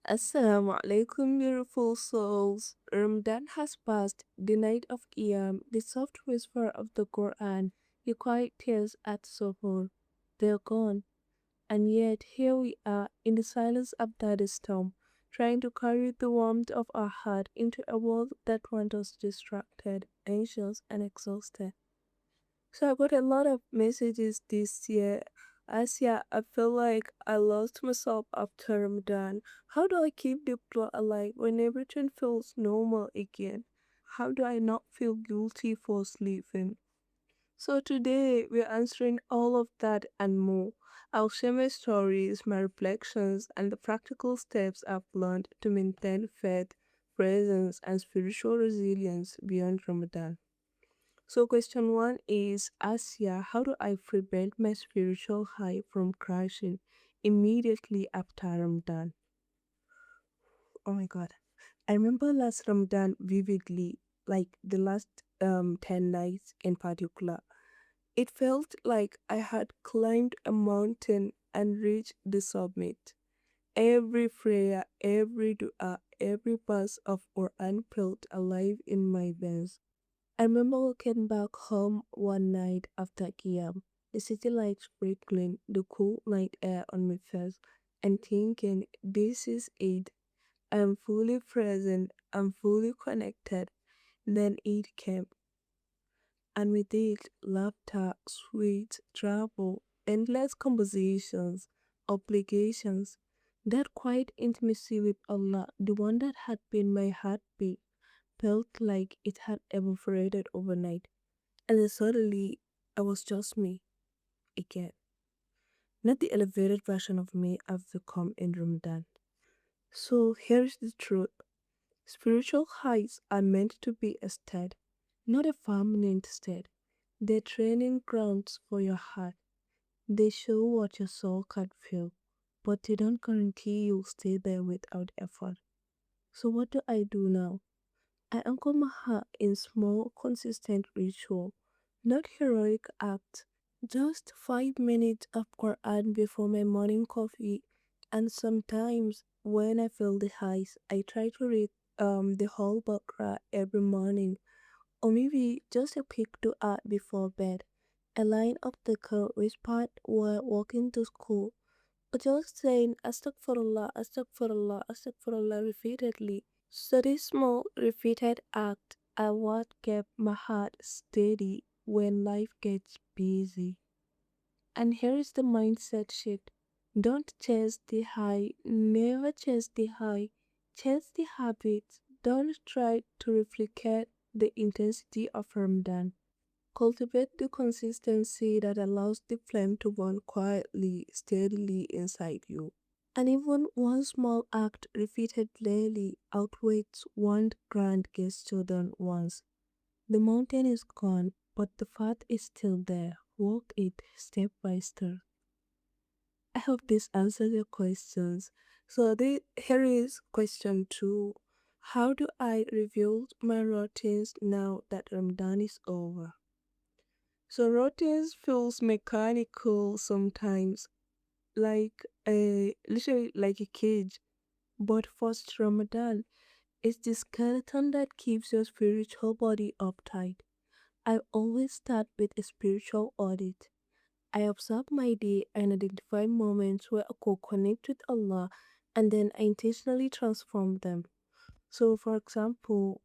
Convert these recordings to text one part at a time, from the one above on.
Assalamu alaikum, beautiful souls. Ramadan has passed, the night of qiyam, the soft whisper of the Qur'an, the quiet tears at Suhoor. They're gone, and yet here we are in the silence after the storm, trying to carry the warmth of our heart into a world that wants us distracted, anxious, and exhausted. So I got a lot of messages this year. Asia, I feel like I lost myself after Ramadan. How do I keep the plot alive when everything feels normal again? How do I not feel guilty for sleeping? So today we're answering all of that and more. I'll share my stories, my reflections, and the practical steps I've learned to maintain faith, presence, and spiritual resilience beyond Ramadan. So, question one is Asia, how do I prevent my spiritual high from crashing immediately after Ramadan? Oh my god. I remember last Ramadan vividly, like the last 10 nights in particular. It felt like I had climbed a mountain and reached the summit. Every prayer, every dua, every verse of Quran felt alive in my veins. I remember walking back home one night after qiyam, the city lights sparkling, the cool night air on my face, and thinking, this is it. I'm fully present, I'm fully connected. Then it came, and with it, laughter, sweet, travel, endless conversations, obligations, that quiet intimacy with Allah, the one that had been my heartbeat, felt like it had evaporated overnight. And then suddenly, I was just me again. Not the elevated version of me I've become in Ramadan. So here's the truth. Spiritual heights are meant to be a state, not a permanent state. They're training grounds for your heart. They show what your soul can feel, but they don't guarantee you'll stay there without effort. So what do I do now? I anchor my heart in small, consistent ritual, not heroic acts. Just 5 minutes of Quran before my morning coffee, and sometimes when I feel the highs, I try to read the whole Baqarah every morning, or maybe just a quick dua before bed, a line of the Quran whispered while walking to school, or just saying Astaghfirullah, Astaghfirullah, Astaghfirullah repeatedly. So these small repeated acts are what kept my heart steady when life gets busy. And here is the mindset shift. Don't chase the high, never chase the high, chase the habit. Don't try to replicate the intensity of Ramadan. Cultivate the consistency that allows the flame to burn quietly, steadily inside you. And even one small act repeated daily outweighs one grand gesture done once. The mountain is gone, but the path is still there. Walk it step by step. I hope this answers your questions. So here is question two. How do I rebuild my routines now that Ramadan is over? So routines feels mechanical sometimes, like literally like a cage. But first Ramadan is the skeleton that keeps your spiritual body uptight. I always start with a spiritual audit. I observe my day and identify moments where I could connect with Allah, and then I intentionally transform them. So, for example,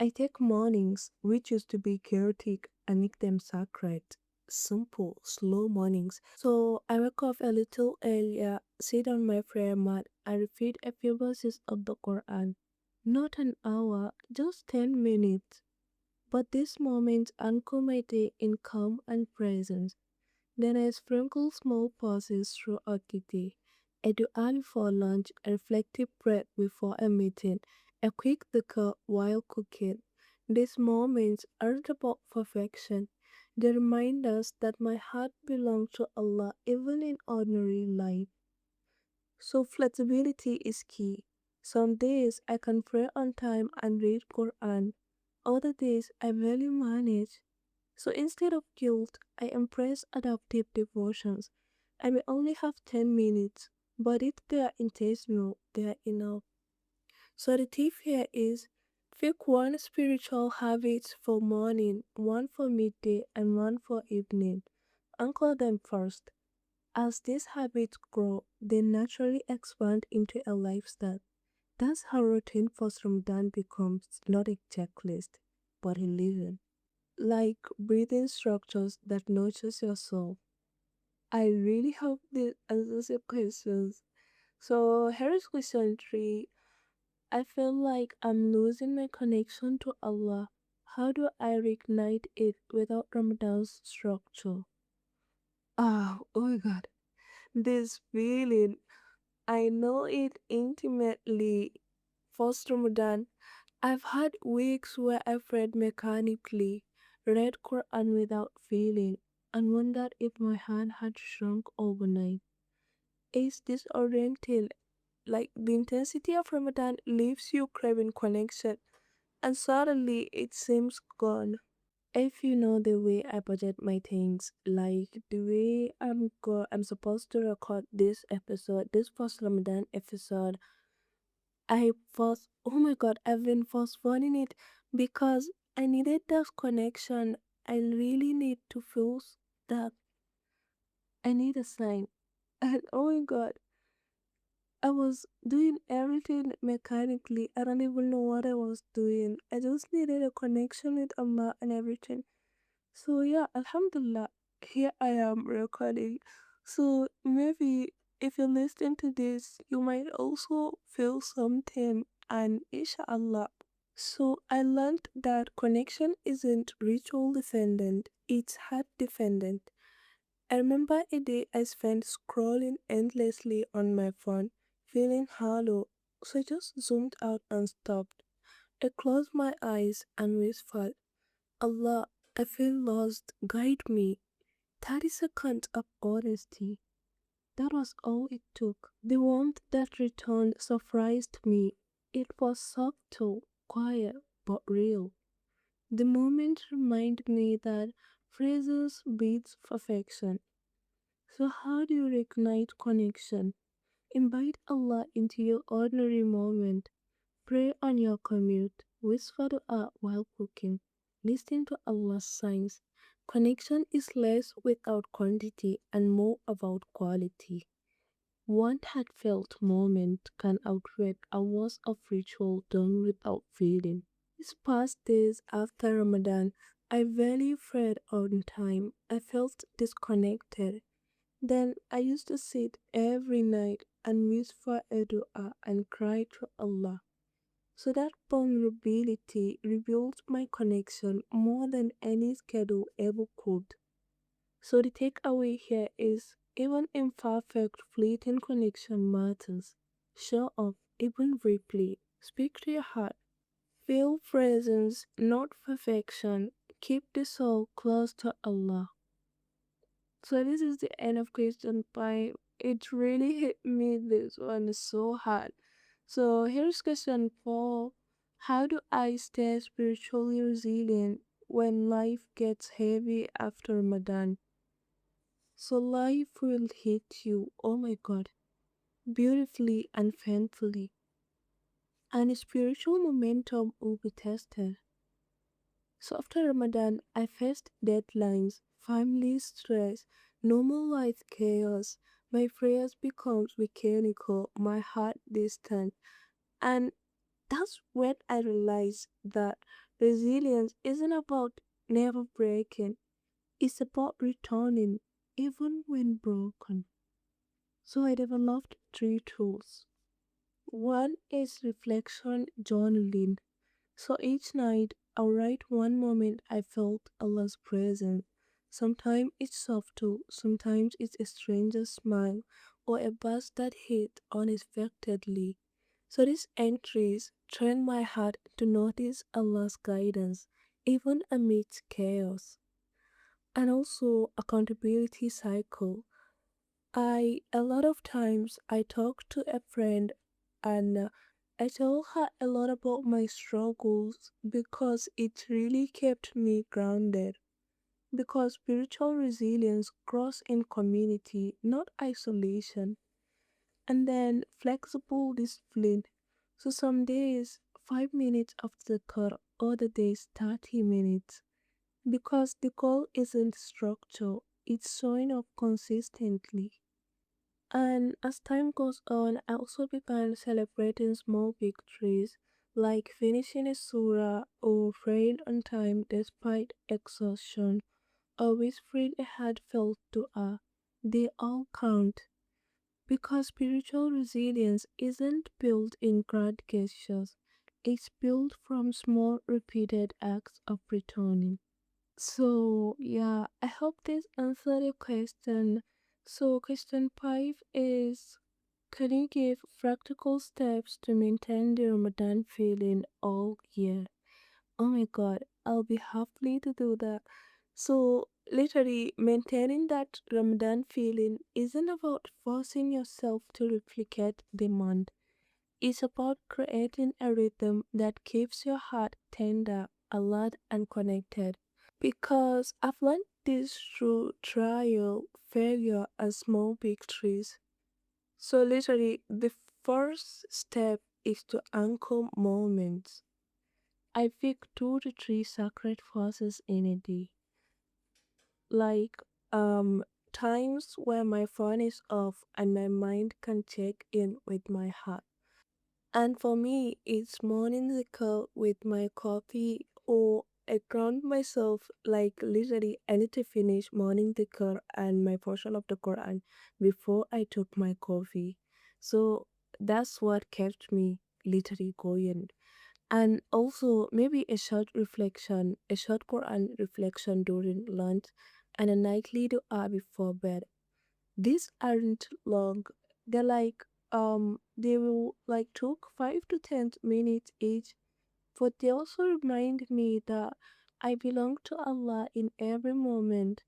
I take mornings, which used to be chaotic, and make them sacred. Simple, slow mornings. So I wake up a little earlier, sit on my prayer mat, and repeat a few verses of the Quran. Not an hour, just 10 minutes. But these moments anchor my day in calm and presence. Then I sprinkle small pauses throughout the day. A dua before lunch, a reflective prayer before a meeting, a quick dhikr while cooking. These moments aren't about perfection. They remind us that my heart belongs to Allah even in ordinary life. So flexibility is key. Some days I can pray on time and read Quran. Other days I barely manage. So instead of guilt, I embrace adaptive devotions. I may only have 10 minutes, But if they are intentional, they are enough. So the tip here is pick one spiritual habit for morning, one for midday, and one for evening. Anchor them first. As these habits grow, they naturally expand into a lifestyle. That's how routine for Ramadan becomes not a checklist, but a living. Like breathing structures that nurtures your soul. I really hope this answers your questions. So here's question 3. I feel like I'm losing my connection to Allah. How do I reignite it without Ramadan's structure? Oh my god. This feeling, I know it intimately. First Ramadan, I've had weeks where I've read mechanically, read Qur'an without feeling, and wondered if my hand had shrunk overnight. It's disorienting, like the intensity of Ramadan leaves you craving connection, and suddenly it seems gone. If you know the way I budget my things, like the way I'm supposed to record this episode, this post Ramadan episode, oh my god, I've been postponing it because I needed that connection. I really need to feel that I need a sign. And oh my god, I was doing everything mechanically. I don't even know what I was doing. I just needed a connection with Allah and everything. So yeah, Alhamdulillah, here I am recording. So maybe if you listen to this, you might also feel something, and inshallah. So I learned that connection isn't ritual dependent, it's heart dependent. I remember a day I spent scrolling endlessly on my phone, feeling hollow, so I just zoomed out and stopped. I closed my eyes and whispered, Allah, I feel lost, guide me. 30 seconds of honesty. That was all it took. The warmth that returned surprised me. It was subtle, quiet, but real. The moment reminded me that phrases beats perfection. So how do you reignite connection? Invite Allah into your ordinary moment. Pray on your commute. Whisper dua while cooking. Listen to Allah's signs. Connection is less without quantity and more about quality. One heartfelt moment can outweigh hours of ritual done without feeling. These past days after Ramadan, I barely prayed on time. I felt disconnected. Then I used to sit every night and whisper a dua and cry to Allah. So that vulnerability revealed my connection more than any schedule ever could. So the takeaway here is even imperfect fleeting connection matters. Show up even briefly. Speak to your heart. Feel presence, not perfection. Keep the soul close to Allah. So this is the end of question 5. It really hit me, this one is so hard. So here's question 4. How do I stay spiritually resilient when life gets heavy after Ramadan? So life will hit you, oh my god, beautifully and painfully. And spiritual momentum will be tested. So after Ramadan, I faced deadlines, family stress, normal life chaos. My prayers becomes mechanical, my heart distant. And that's when I realized that resilience isn't about never breaking. It's about returning, even when broken. So I developed 3 tools. One is reflection journaling. So each night I'll write one moment I felt Allah's presence. Sometimes it's subtle, sometimes it's a stranger's smile or a buzz that hit unexpectedly. So these entries train my heart to notice Allah's guidance even amidst chaos. And also accountability cycle. A lot of times I talk to a friend and I tell her a lot about my struggles because it really kept me grounded. Because spiritual resilience grows in community, not isolation. And then flexible discipline. So some days 5 minutes of the car, other days 30 minutes. Because the goal isn't structure, it's showing up consistently. And as time goes on, I also began celebrating small victories, like finishing a surah or praying on time despite exhaustion, or whispering a heartfelt dua. They all count. Because spiritual resilience isn't built in grand gestures, it's built from small repeated acts of returning. So, yeah, I hope this answered your question. So, question 5 is, can you give practical steps to maintain the Ramadan feeling all year? Oh my god, I'll be happy to do that. So, literally, maintaining that Ramadan feeling isn't about forcing yourself to replicate the month. It's about creating a rhythm that keeps your heart tender, alert, and connected. Because I've learned this through trial, failure, and small victories. So, literally, the first step is to anchor moments. I pick 2 to 3 sacred pauses in a day, like times where my phone is off and my mind can check in with my heart. And for me, it's morning zikr with my coffee, or I ground myself, like literally I need to finish morning zikr and my portion of the Quran before I took my coffee. So that's what kept me literally going. And also maybe a short reflection, a short Quran reflection during lunch, and a nightly dua before bed. These aren't long. They're like they will like took 5 to 10 minutes each, but they also remind me that I belong to Allah in every moment.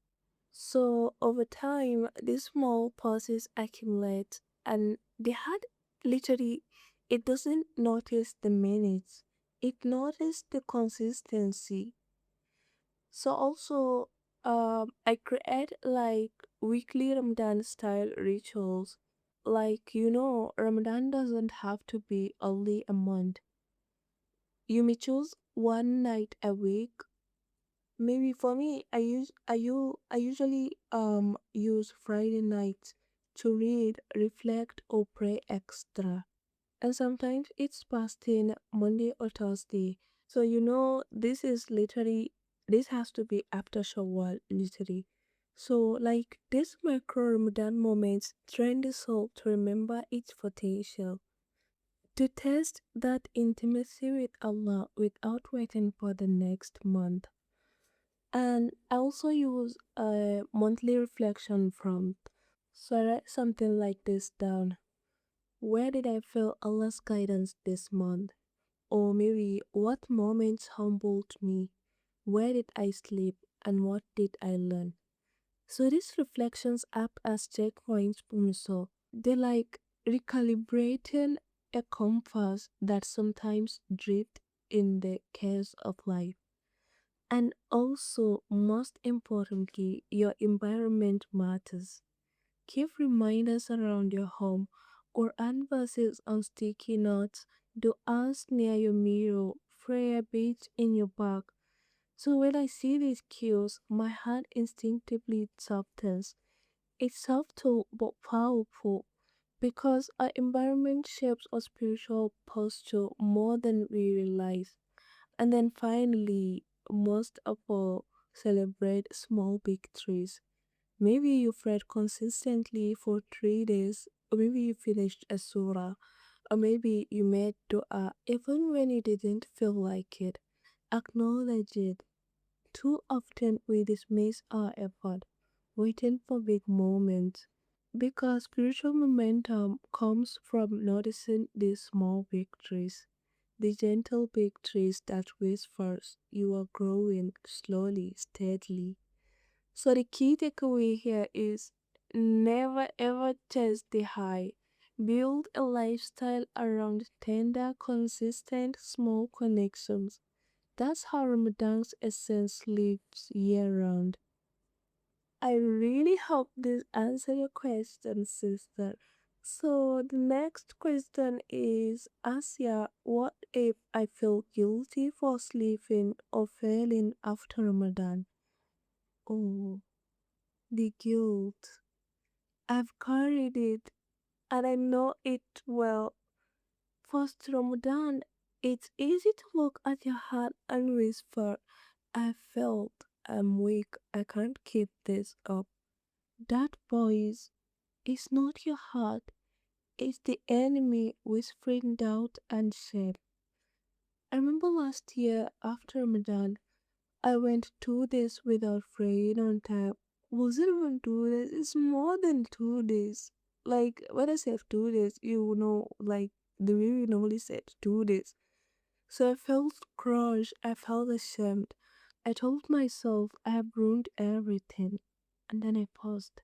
So over time, these small pauses accumulate, and the heart literally it doesn't notice the minutes. It notices the consistency. So also, I create like weekly Ramadan style rituals. Like Ramadan doesn't have to be only a month. You may choose one night a week. Maybe for me, I usually use Friday nights to read, reflect, or pray extra. And sometimes it's fasting Monday or Thursday. So this has to be after Shawwal, literally. So like these micro Ramadan moments train the soul to remember its potential, to test that intimacy with Allah without waiting for the next month. And I also use a monthly reflection prompt. So I write something like this down. Where did I feel Allah's guidance this month? Or maybe what moments humbled me? Where did I sleep? And what did I learn? So these reflections act as checkpoints for me. So they like recalibrating a compass that sometimes drift in the chaos of life. And also, most importantly, your environment matters. Keep reminders around your home, Quran verses on sticky notes, du'as near your mirror, prayer beads in your bag. So when I see these cues, my heart instinctively softens. It's subtle but powerful because our environment shapes our spiritual posture more than we realize. And then finally, most of all, celebrate small victories. Maybe you've read consistently for 3 days, or maybe you finished a surah, or maybe you made dua even when you didn't feel like it. Acknowledge it. Too often we dismiss our effort, waiting for big moments. Because spiritual momentum comes from noticing these small victories, the gentle victories that whispers you are growing slowly, steadily. So the key takeaway here is never ever chase the high. Build a lifestyle around tender, consistent, small connections. That's how Ramadan's essence lives year round. I really hope this answered your question, sister. So the next question is, Asia, what if I feel guilty for sleeping or failing after Ramadan? Oh, the guilt. I've carried it and I know it well. First Ramadan, it's easy to look at your heart and whisper, I felt I'm weak, I can't keep this up. That voice is not your heart, it's the enemy whispering doubt and shame. I remember last year after Ramadan, I went 2 days without praying on time. Was it even 2 days? It's more than 2 days. Like when I say 2 days, you know, like the way we normally said 2 days. So I felt crushed, I felt ashamed. I told myself I have ruined everything. And then I paused.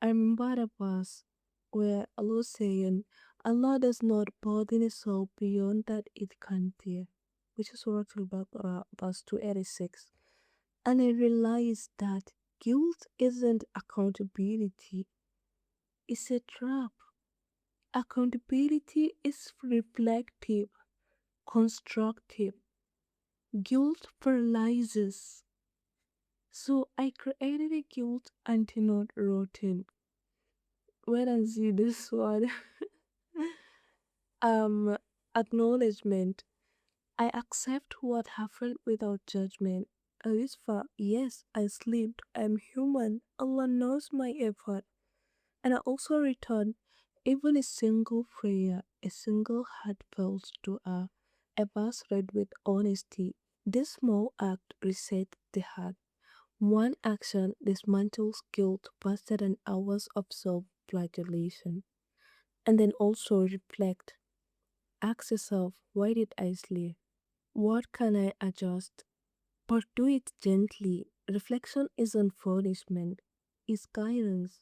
I remembered a verse where Allah was saying, Allah does not burden his soul beyond that it can bear, which is Surah Al-Baqarah, verse 286. And I realized that guilt isn't accountability, it's a trap. Accountability is reflective, constructive. Guilt paralyzes. So I created a guilt antidote routine. When I see this one, um, acknowledgement. I accept what happened without judgment. I whisper, yes, I slept. I'm human. Allah knows my effort. And I also return even a single prayer, a single heartfelt dua, a verse read with honesty. This small act resets the heart. One action dismantles guilt faster than hours of self flagellation. And then also reflect. Ask yourself, why did I sleep? What can I adjust? But do it gently. Reflection isn't punishment, it's guidance.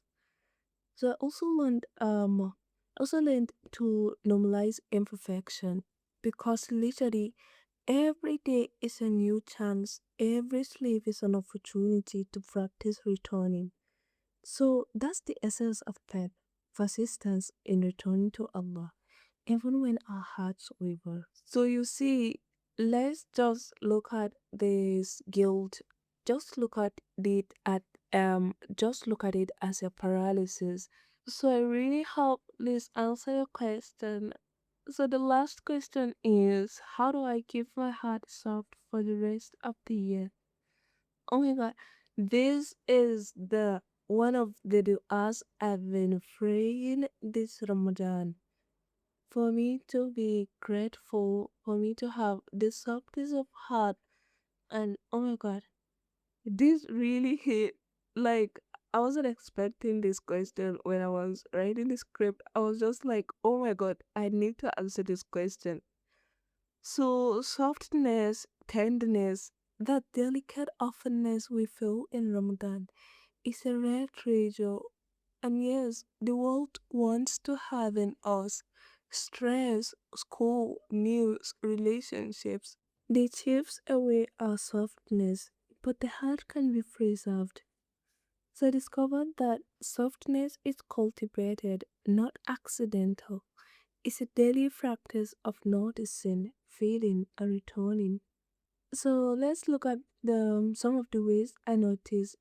So I also learned to normalize imperfection because literally every day is a new chance. Every sleep is an opportunity to practice returning. So that's the essence of faith, persistence in returning to Allah, even when our hearts waver. So you see, let's just look at this guilt. Just look at it at just look at it as a paralysis. So I really hope this answer your question. So the last question is, how do I keep my heart soft for the rest of the year? Oh my god, this is the one of the du'as I've been praying this Ramadan. For me to be grateful, for me to have this softness of heart, and oh my god, this really hit. Like, I wasn't expecting this question when I was writing the script. I was just like, oh my god, I need to answer this question. So, softness, tenderness, that delicate openness we feel in Ramadan is a rare treasure. And yes, the world wants to have in us stress, school, news, relationships. They chips away our softness, but the heart can be preserved. So I discovered that softness is cultivated, not accidental. It's a daily practice of noticing, feeling, and returning. So let's look at the some of the ways I notice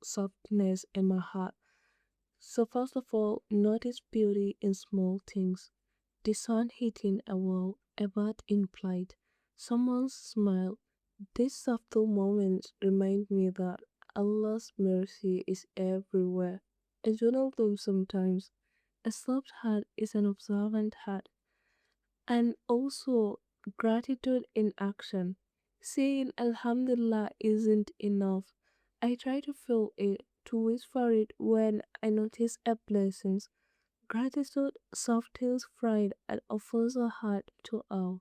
softness in my heart. So first of all, notice beauty in small things. The sun hitting a wall, a bird in flight, someone's smile. These subtle moments remind me that Allah's mercy is everywhere. I journal them sometimes. A soft heart is an observant heart. And also, gratitude in action. Saying Alhamdulillah isn't enough. I try to feel it, to whisper it when I notice a blessing. Gratitude softens pride and offers a heart to all.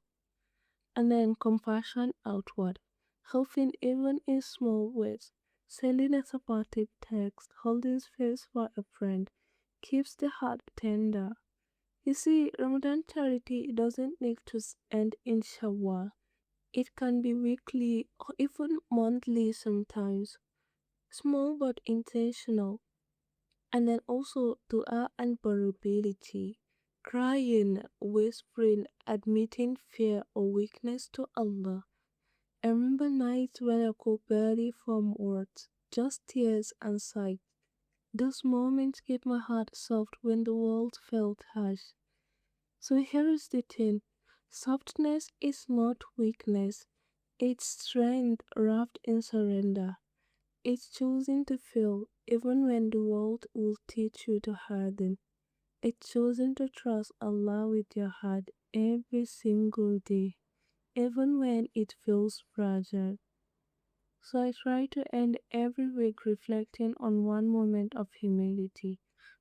And then compassion outward, helping even in small ways. Sending a supportive text, holding space for a friend, keeps the heart tender. You see, Ramadan charity doesn't need to end in Shawwal. It can be weekly or even monthly sometimes. Small but intentional. And then also dua and vulnerability, crying, whispering, admitting fear or weakness to Allah. I remember nights when I could barely form words, just tears and sighs. Those moments kept my heart soft when the world felt harsh. So here is the thing, softness is not weakness, it's strength wrapped in surrender. It's choosing to feel even when the world will teach you to harden. It's choosing to trust Allah with your heart every single day, even when it feels fragile. So I try to end every week reflecting on one moment of humility,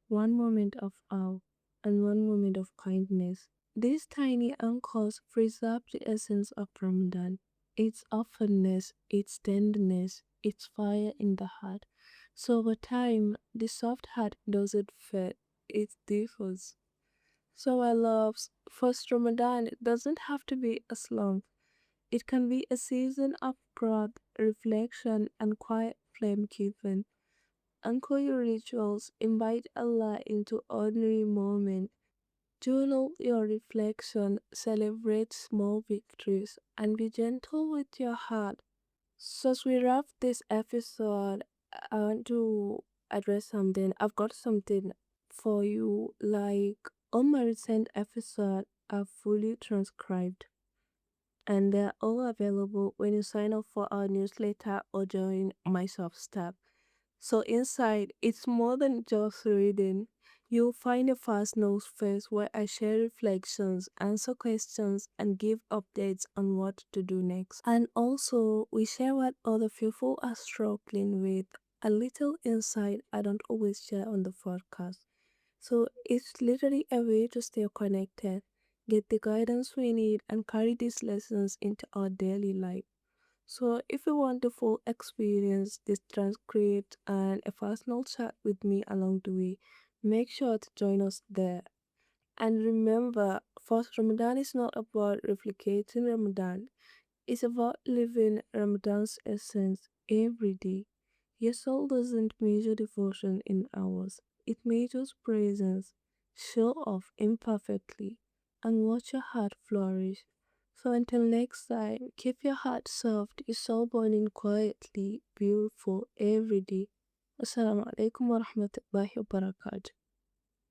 one moment of awe, and one moment of kindness. These tiny anchors preserve the essence of Ramadan, its openness, its tenderness, its fire in the heart. So over time, the soft heart doesn't fade, it deepens. So I love first Ramadan doesn't have to be as long. It can be a season of growth, reflection, and quiet flame keeping. Anchor your rituals, invite Allah into ordinary moments, journal your reflection, celebrate small victories, and be gentle with your heart. So as we wrap this episode, I want to address something. I've got something for you, like all my recent episodes are fully transcribed and they're all available when you sign up for our newsletter or join my Substack. So inside, it's more than just reading. You'll find a fast notes space where I share reflections, answer questions, and give updates on what to do next. And also, we share what other people are struggling with. A little insight I don't always share on the podcast. So it's literally a way to stay connected, get the guidance we need, and carry these lessons into our daily life. So if you want the full experience, this transcript, and a personal chat with me along the way, make sure to join us there. And remember, first Ramadan is not about replicating Ramadan. It's about living Ramadan's essence every day. Your soul doesn't measure devotion in hours, it measures presence. Show off imperfectly and watch your heart flourish. So until next time, keep your heart soft, your soul burning quietly, beautiful every day. Assalamu alaikum wa rahmatullahi wa barakatuh.